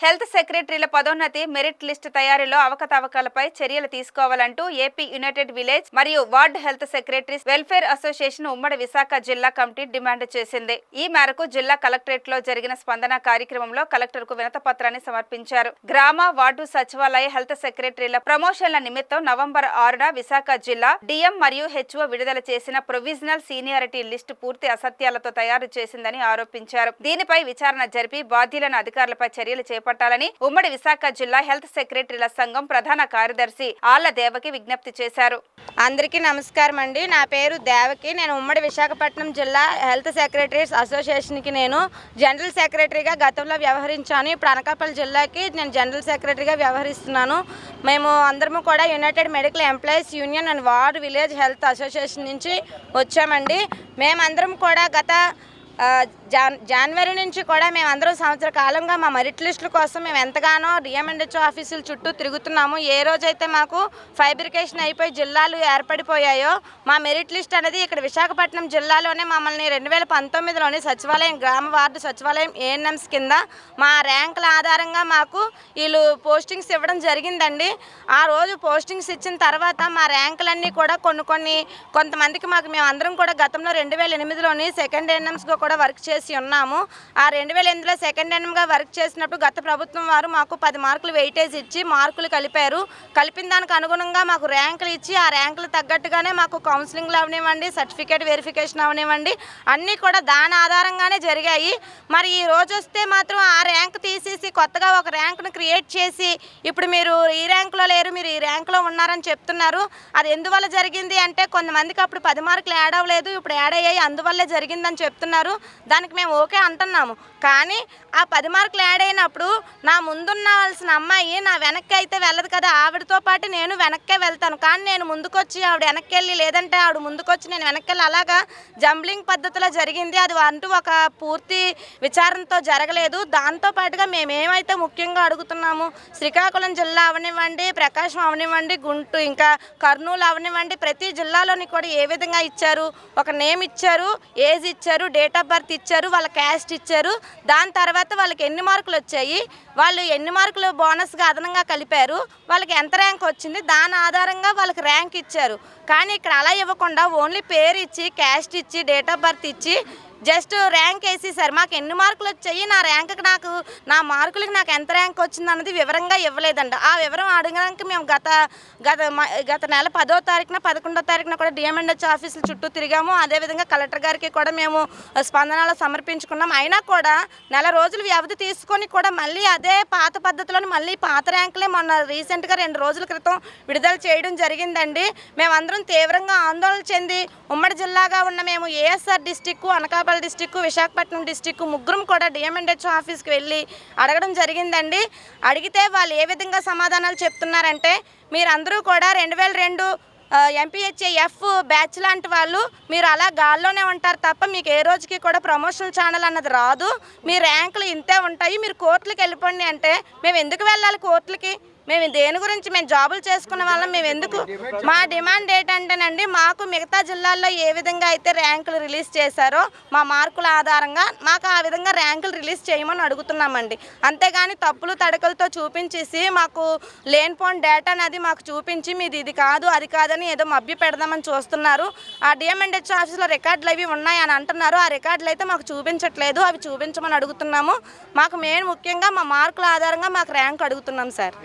Health సెక్రటరీల పదోన్నతి merit list తయారీలో అవకతవకలపై చర్యలు తీసుకోవాలంటూ ఏపీ యునైటెడ్ విలేజ్ మరియు ward health secretaries welfare association ఉమ్మడి విశాఖ జిల్లా కమిటీ డిమాండ్ చేసింది. ఈ మేరకు జిల్లా కలెక్టరేట్ లో జరిగిన స్పందన కార్యక్రమంలో కలెక్టర్ కు వినతిపత్రాన్ని సమర్పించారు. గ్రామ వార్డు సచివాలయ హెల్త్ సెక్రటరీల ప్రమోషన్ల నిమిత్తం నవంబర్ 6న విశాఖ జిల్లా డిఎం మరియు హెచ్ఓ విడుదల చేసిన ప్రొవిజనల్ సీనియారిటీ లిస్టు పూర్తి అసత్యాలతో తయారు చేసిందని ఆరోపించారు. దీనిపై విచారణ జరిపి బాధ్యులను అధికారులపై చర్యలు చేపట్టాలని ఉమ్మడి విశాఖ జిల్లా హెల్త్ సెక్రటరీల సంఘం ప్రధాన కార్యదర్శి ఆళ్ల దేవకి విజ్ఞప్తి చేశారు. అందరికీ నమస్కారం అండి. నా పేరు దేవకి. నేను ఉమ్మడి విశాఖపట్నం జిల్లా హెల్త్ సెక్రటరీస్ అసోసియేషన్కి నేను జనరల్ సెక్రటరీగా గతంలో వ్యవహరించాను. ఇప్పుడు అనకాపల్లి జిల్లాకి నేను జనరల్ సెక్రటరీగా వ్యవహరిస్తున్నాను. మేము అందరము కూడా United medical employees union and ward village health association నుంచి వచ్చామండి. మేమందరం కూడా గత జనవరి నుంచి కూడా మేమందరం సంవత్సర కాలంగా మా మెరిట్ లిస్టుల కోసం మేము ఎంతగానో డిఎంఎండ్హెచ్ఓ ఆఫీసుల చుట్టూ తిరుగుతున్నాము. ఏ రోజైతే మాకు ఫైబ్రికేషన్ అయిపోయి జిల్లాలు ఏర్పడిపోయాయో మా మెరిట్ లిస్ట్ అనేది ఇక్కడ విశాఖపట్నం జిల్లాలోనే మమ్మల్ని 2019లోని సచివాలయం గ్రామ వార్డు సచివాలయం ఏఎన్ఎంస్ కింద మా ర్యాంకుల ఆధారంగా మాకు వీళ్ళు పోస్టింగ్స్ ఇవ్వడం జరిగిందండి. ఆ రోజు పోస్టింగ్స్ ఇచ్చిన తర్వాత మా ర్యాంకులన్నీ కూడా కొంతమందికి మేము అందరం కూడా గతంలో 2008లోని సెకండ్ ఏఎన్ఎంస్గా కూడా వర్క్ చేసి ఉన్నాము. ఆ 2008లో సెకండ్ ఎన్ఎంగా వర్క్ చేసినప్పుడు గత ప్రభుత్వం వారు మాకు 10 మార్కులు వెయిటేజ్ ఇచ్చి మార్కులు కలిపిన దానికి అనుగుణంగా మాకు ర్యాంకులు ఇచ్చి ఆ ర్యాంకులు తగ్గట్టుగానే మాకు కౌన్సిలింగ్లు అవనివ్వండి, సర్టిఫికేట్ వెరిఫికేషన్ అవనివ్వండి, అన్నీ కూడా దాని ఆధారంగానే జరిగాయి. మరి ఈ రోజు వస్తే మాత్రం ఆ ర్యాంక్ తీసేసి కొత్తగా ఒక ర్యాంకును క్రియేట్ చేసి ఇప్పుడు మీరు ఈ ర్యాంకులో లేరు, మీరు ఈ ర్యాంకులో ఉన్నారని చెప్తున్నారు. అది ఎందువల్ల జరిగింది అంటే కొంతమందికి అప్పుడు 10 మార్కులు యాడ్ అవ్వలేదు, ఇప్పుడు యాడ్ అయ్యాయి, అందువల్లే జరిగిందని చెప్తున్నారు. దానికి మేము ఓకే అంటున్నాము. కానీ ఆ 10 మార్కులు యాడ్ అయినప్పుడు నా ముందున్నవలసిన అమ్మాయి నా వెనక్కి అయితే వెళ్ళదు కదా, ఆవిడతో పాటు నేను వెనక్కే వెళ్తాను. కానీ నేను ముందుకొచ్చి ఆవిడ వెనక్కి వెళ్ళి, లేదంటే ఆవిడ ముందుకొచ్చి నేను వెనక్కి వెళ్ళి, అలాగా జంబ్లింగ్ పద్ధతిలో జరిగింది. అది అంటూ ఒక పూర్తి విచారణతో జరగలేదు. దాంతోపాటుగా మేమేమైతే ముఖ్యంగా అడుగుతున్నాము, శ్రీకాకుళం జిల్లా అవనివ్వండి, ప్రకాశం అవనివ్వండి, గుంటూరు ఇంకా కర్నూలు అవనివ్వండి, ప్రతి జిల్లాలోని కూడా ఏ విధంగా ఇచ్చారు, ఒక నేమ్ ఇచ్చారు, ఏజ్ ఇచ్చారు, డేట్ ఆఫ్ బర్త్ ఇచ్చారు, వాళ్ళ క్యాస్ట్ ఇచ్చారు, దాని తర్వాత వాళ్ళకి ఎన్ని మార్కులు వచ్చాయి, వాళ్ళు ఎన్ని మార్కులు బోనస్గా అదనంగా కలిపారు, వాళ్ళకి ఎంత ర్యాంక్ వచ్చింది, దాని ఆధారంగా వాళ్ళకి ర్యాంక్ ఇచ్చారు. కానీ ఇక్కడ అలా ఇవ్వకుండా ఓన్లీ పేరు ఇచ్చి, క్యాస్ట్ ఇచ్చి, డేట్ ఆఫ్ బర్త్ ఇచ్చి జస్ట్ ర్యాంక్ వేసేసారు. మాకు ఎన్ని మార్కులు వచ్చాయి, నా మార్కులకి నాకు ఎంత ర్యాంక్ వచ్చింది అన్నది వివరంగా ఇవ్వలేదండి. ఆ వివరం అడగడానికి మేము గత నెల 10వ తారీఖున 11వ తారీఖున కూడా డిఎంఎండ్హెచ్ఓ ఆఫీసుల చుట్టూ తిరిగాము. అదేవిధంగా కలెక్టర్ గారికి కూడా మేము స్పందనలో సమర్పించుకున్నాం. అయినా కూడా నెల రోజులు వ్యవధి తీసుకొని కూడా మళ్ళీ అదే పాత పద్ధతిలోని మళ్ళీ పాత ర్యాంకులే మొన్న రీసెంట్గా 2 రోజుల క్రితం విడుదల చేయడం జరిగిందండి. మేమందరం తీవ్రంగా ఆందోళన చెంది ఉమ్మడి జిల్లాగా ఉన్న మేము ASR district, Anakapalli district, Visakhapatnam district ముగ్గురం కూడా డిఎంఎండ్హెచ్ఓ ఆఫీస్కి వెళ్ళి అడగడం జరిగిందండి. అడిగితే వాళ్ళు ఏ విధంగా సమాధానాలు చెప్తున్నారంటే, మీరందరూ కూడా 2002 ఎంపీహెచ్ఏఎఫ్ బ్యాచ్ లాంటి వాళ్ళు, మీరు అలా గాల్లోనే ఉంటారు తప్ప మీకు ఏ రోజుకి కూడా ప్రమోషనల్ ఛానల్ అన్నది రాదు, మీ ర్యాంకులు ఇంతే ఉంటాయి, మీరు కోర్టులకు వెళ్ళిపోండి అంటే మేము ఎందుకు వెళ్ళాలి కోర్టులకి? మేము దేని గురించి, మేము జాబులు చేసుకున్న వాళ్ళం, మేము ఎందుకు? మా డిమాండ్ ఏంటంటేనండి, మాకు మిగతా జిల్లాల్లో ఏ విధంగా అయితే ర్యాంకులు రిలీజ్ చేశారో మా మార్కుల ఆధారంగా మాకు ఆ విధంగా ర్యాంకులు రిలీజ్ చేయమని అడుగుతున్నామండి. అంతేగాని తప్పులు తడకలతో చూపించేసి మాకు లేనిపోని డేటా అనేది మాకు చూపించి మీది ఇది కాదు అది కాదని ఏదో మభ్య పెడదామని చూస్తున్నారు. ఆ డిఎంఎండ్హెచ్ఓ ఆఫీస్లో రికార్డులు అవి ఉన్నాయని అంటున్నారు. ఆ రికార్డులు అయితే మాకు చూపించట్లేదు, అవి చూపించమని అడుగుతున్నాము. మాకు మెయిన్ ముఖ్యంగా మా మార్కుల ఆధారంగా మాకు ర్యాంక్ అడుగుతున్నాం సార్.